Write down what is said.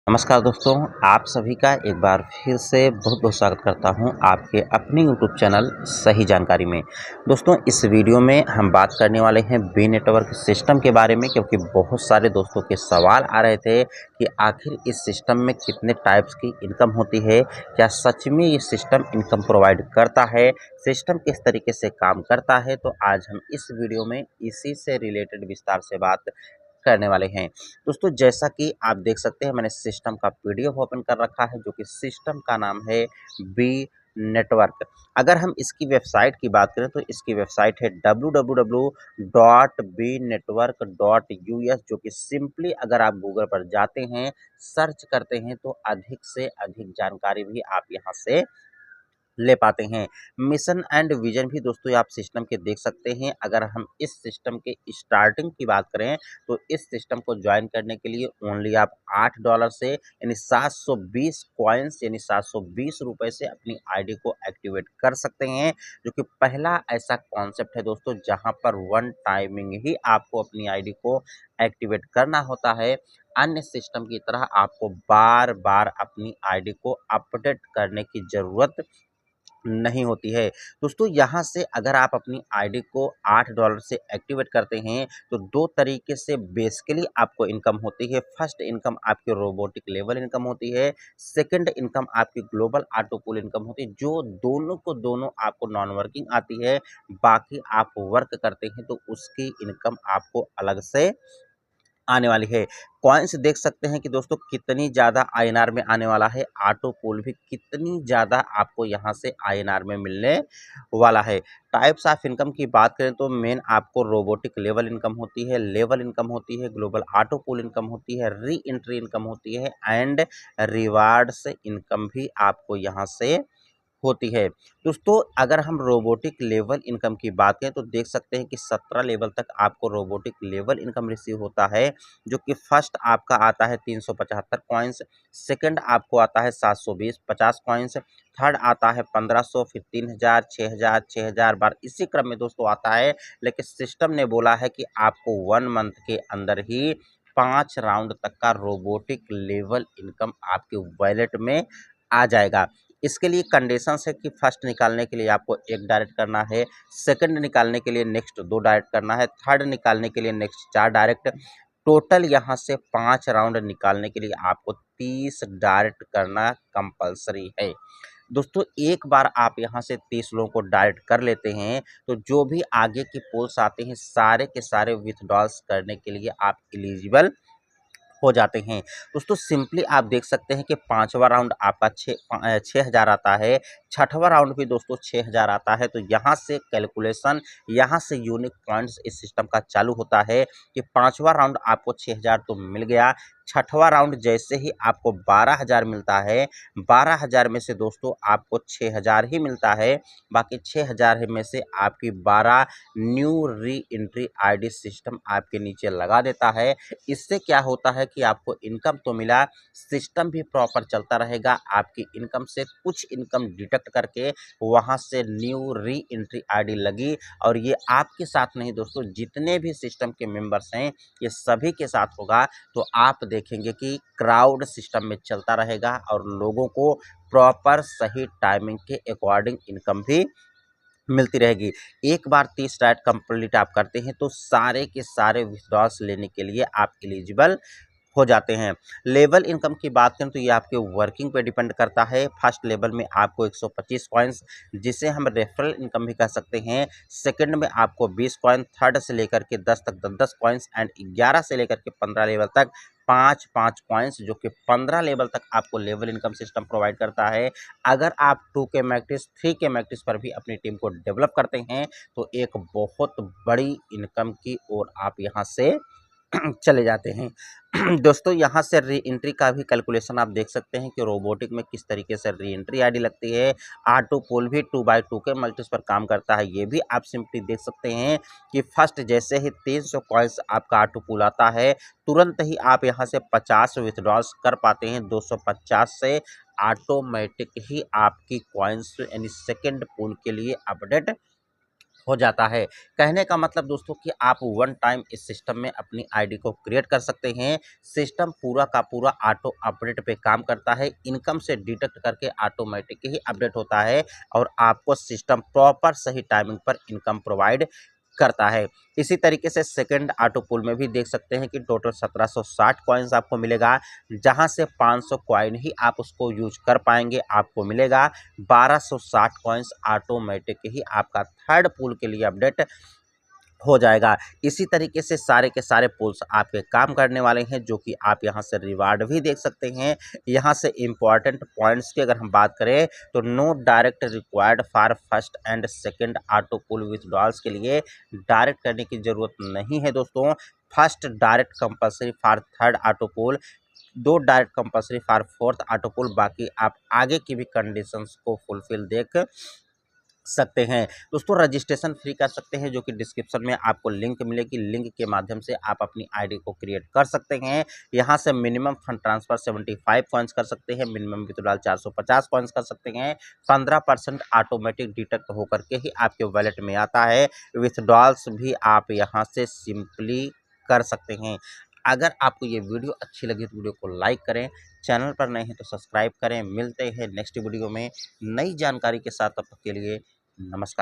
नमस्कार दोस्तों, आप सभी का एक बार फिर से बहुत बहुत स्वागत करता हूं आपके अपने यूट्यूब चैनल सही जानकारी में। दोस्तों, इस वीडियो में हम बात करने वाले हैं बी नेटवर्क सिस्टम के बारे में, क्योंकि बहुत सारे दोस्तों के सवाल आ रहे थे कि आखिर इस सिस्टम में कितने टाइप्स की इनकम होती है, क्या सच में ये सिस्टम इनकम प्रोवाइड करता है, सिस्टम किस तरीके से काम करता है। तो आज हम इस वीडियो में इसी से रिलेटेड विस्तार से बात करने वाले हैं। दोस्तों, जैसा कि आप देख सकते हैं, मैंने सिस्टम का पीडीएफ ओपन कर रखा है, जो कि सिस्टम का नाम है बी नेटवर्क। अगर हम इसकी वेबसाइट की बात करें तो इसकी वेबसाइट है www.bnetwork.us, जो कि सिंपली अगर आप गूगल पर जाते हैं, सर्च करते हैं, तो अधिक से अधिक जानकारी भी आप यहाँ से ले पाते हैं। मिशन एंड विजन भी दोस्तों आप सिस्टम के देख सकते हैं। अगर हम इस सिस्टम के स्टार्टिंग की बात करें तो इस सिस्टम को ज्वाइन करने के लिए ओनली आप $8 से यानी 720 कॉइन्स यानी 720 रुपए से अपनी आईडी को एक्टिवेट कर सकते हैं, जो कि पहला ऐसा कॉन्सेप्ट है दोस्तों जहां पर वन टाइमिंग ही आपको अपनी आईडी को एक्टिवेट करना होता है। अन्य सिस्टम की तरह आपको बार बार अपनी आईडी को अपडेट करने की जरूरत नहीं होती है। दोस्तों, यहाँ से अगर आप अपनी आईडी को $8 से एक्टिवेट करते हैं तो दो तरीके से बेसिकली आपको इनकम होती है। फर्स्ट इनकम आपकी रोबोटिक लेवल इनकम होती है, सेकंड इनकम आपकी ग्लोबल ऑटो पूल इनकम होती है, जो दोनों को दोनों आपको नॉन वर्किंग आती है। बाकी आप वर्क करते हैं तो उसकी इनकम आपको अलग से आने वाली है। कॉइन्स देख सकते हैं कि दोस्तों कितनी ज़्यादा आईएनआर में आने वाला है, ऑटो पूल भी कितनी ज़्यादा आपको यहाँ से आईएनआर में मिलने वाला है। टाइप्स ऑफ इनकम की बात करें तो मेन आपको रोबोटिक लेवल इनकम होती है, लेवल इनकम होती है, ग्लोबल ऑटो पूल इनकम होती है, री एंट्री इनकम होती है एंड रिवार्ड्स इनकम भी आपको यहाँ से होती है। दोस्तों, अगर हम रोबोटिक लेवल इनकम की बात करें तो देख सकते हैं कि 17 लेवल तक आपको रोबोटिक लेवल इनकम रिसीव होता है, जो कि फर्स्ट आपका आता है 375 कॉइन्स, सेकंड आपको आता है 720 50 कॉइन्स, थर्ड आता है 1500, फिर 3000 6000 6000 बार इसी क्रम में दोस्तों आता है। लेकिन सिस्टम ने बोला है कि आपको 1 मंथ के अंदर ही 5 राउंड तक का रोबोटिक लेवल इनकम आपके वॉलेट में आ जाएगा। इसके लिए कंडीशंस है कि फर्स्ट निकालने के लिए आपको एक डायरेक्ट करना है, सेकंड निकालने के लिए नेक्स्ट 2 डायरेक्ट करना है, थर्ड निकालने के लिए नेक्स्ट 4 डायरेक्ट। टोटल यहाँ से 5 राउंड निकालने के लिए आपको 30 डायरेक्ट करना कंपलसरी है। दोस्तों, एक बार आप यहाँ से 30 लोगों को डायरेक्ट कर लेते हैं तो जो भी आगे के पोल्स आते हैं सारे के सारे विथड्रॉल्स करने के लिए आप एलिजिबल हो जाते हैं। दोस्तों, सिंपली आप देख सकते हैं कि 5वां राउंड आपका 6,000 आता है, छठवां राउंड भी दोस्तों 6,000 आता है। तो यहाँ से कैलकुलेशन, यहाँ से यूनिक पॉइंट्स इस सिस्टम का चालू होता है कि 5वां राउंड आपको 6,000 तो मिल गया, छठवां राउंड जैसे ही आपको 12,000 मिलता है, 12,000 में से दोस्तों आपको 6,000 ही मिलता है, बाकी 6,000 में से आपकी 12 new re entry ID system आपके नीचे लगा देता है। इससे क्या होता है कि आपको इनकम तो मिला, सिस्टम भी प्रॉपर चलता रहेगा, आपकी इनकम से कुछ इनकम डिडक्ट करके वहां से न्यू री एंट्री आईडी लगी। और ये आपके साथ नहीं दोस्तों, जितने भी सिस्टम के मेंबर्स हैं ये सभी के साथ होगा। तो आप देखेंगे कि क्राउड सिस्टम में चलता रहेगा और लोगों को प्रॉपर सही टाइमिंग के अकॉर्डिंग इनकम भी मिलती रहेगी। एक बार 30 डाइट कंप्लीट आप करते हैं तो सारे के सारे विथड्रॉल्स लेने के लिए आप एलिजिबल हो जाते हैं। लेवल इनकम की बात करें तो ये आपके वर्किंग पे डिपेंड करता है। फर्स्ट लेवल में आपको 125 कॉइन्स, जिसे हम रेफरल इनकम भी कह सकते हैं, सेकंड में आपको 20 कॉइन, थर्ड से लेकर के 10 तक 10 कॉइन्स एंड 11 से लेकर के 15 लेवल तक 5 कॉइन्स, जो कि 15 लेवल तक आपको लेवल इनकम सिस्टम प्रोवाइड करता है। अगर आप 2 के मैट्रिक्स 3 के मैट्रिक्स पर भी अपनी टीम को डेवलप करते हैं तो एक बहुत बड़ी इनकम की ओर आप यहाँ से चले जाते हैं। दोस्तों, यहाँ से री एंट्री का भी कैलकुलेशन आप देख सकते हैं कि रोबोटिक में किस तरीके से री एंट्री आईडी लगती है। ऑटो पोल भी 2x2 के मल्टीज पर काम करता है, ये भी आप सिंपली देख सकते हैं कि फर्स्ट जैसे ही 300 कॉइन्स आपका ऑटो पोल आता है, तुरंत ही आप यहाँ से 50 विथड्रॉल्स कर पाते हैं। 250 से ऑटोमेटिक ही आपकी कॉइन्स यानी सेकेंड पोल के लिए अपडेट हो जाता है। कहने का मतलब दोस्तों कि आप वन टाइम इस सिस्टम में अपनी आईडी को क्रिएट कर सकते हैं। सिस्टम पूरा का पूरा ऑटो अपडेट पे काम करता है। इनकम से डिडक्ट करके ऑटोमेटिक ही अपडेट होता है और आपको सिस्टम प्रॉपर सही टाइमिंग पर इनकम प्रोवाइड करता है। इसी तरीके से सेकंड ऑटो पुल में भी देख सकते हैं कि टोटल 1760 कॉइन्स आपको मिलेगा, जहां से 500 कॉइन ही आप उसको यूज कर पाएंगे। आपको मिलेगा 1260 कॉइन्स ऑटोमेटिक ही आपका थर्ड पुल के लिए अपडेट हो जाएगा। इसी तरीके से सारे के सारे पुल्स आपके काम करने वाले हैं, जो कि आप यहां से रिवार्ड भी देख सकते हैं। यहां से इंपॉर्टेंट पॉइंट्स की अगर हम बात करें तो no direct required for first and second auto pull withdrawals के लिए डायरेक्ट करने की जरूरत नहीं है दोस्तों। First direct compulsory for third auto pull, दो direct compulsory for fourth auto pull, बाकी आप आगे की भी कंडीशंस को फुलफिल देख सकते हैं। दोस्तों रजिस्ट्रेशन फ्री कर सकते हैं, जो कि डिस्क्रिप्शन में आपको लिंक मिलेगी। लिंक के माध्यम से आप अपनी आईडी को क्रिएट कर सकते हैं। यहां से मिनिमम फंड ट्रांसफर 75 कॉइन्स कर सकते हैं, मिनिमम विथड्रॉल 450 कॉइन्स कर सकते हैं। 15% ऑटोमेटिक डिडक्ट होकर के ही आपके वॉलेट में आता है। विथड्रॉल्स भी आप यहां से सिंपली कर सकते हैं। अगर आपको ये वीडियो अच्छी लगी तो वीडियो को लाइक करें, चैनल पर नए हैं तो सब्सक्राइब करें। मिलते हैं नेक्स्ट वीडियो में नई जानकारी के साथ, तब तक के लिए नमस्कार।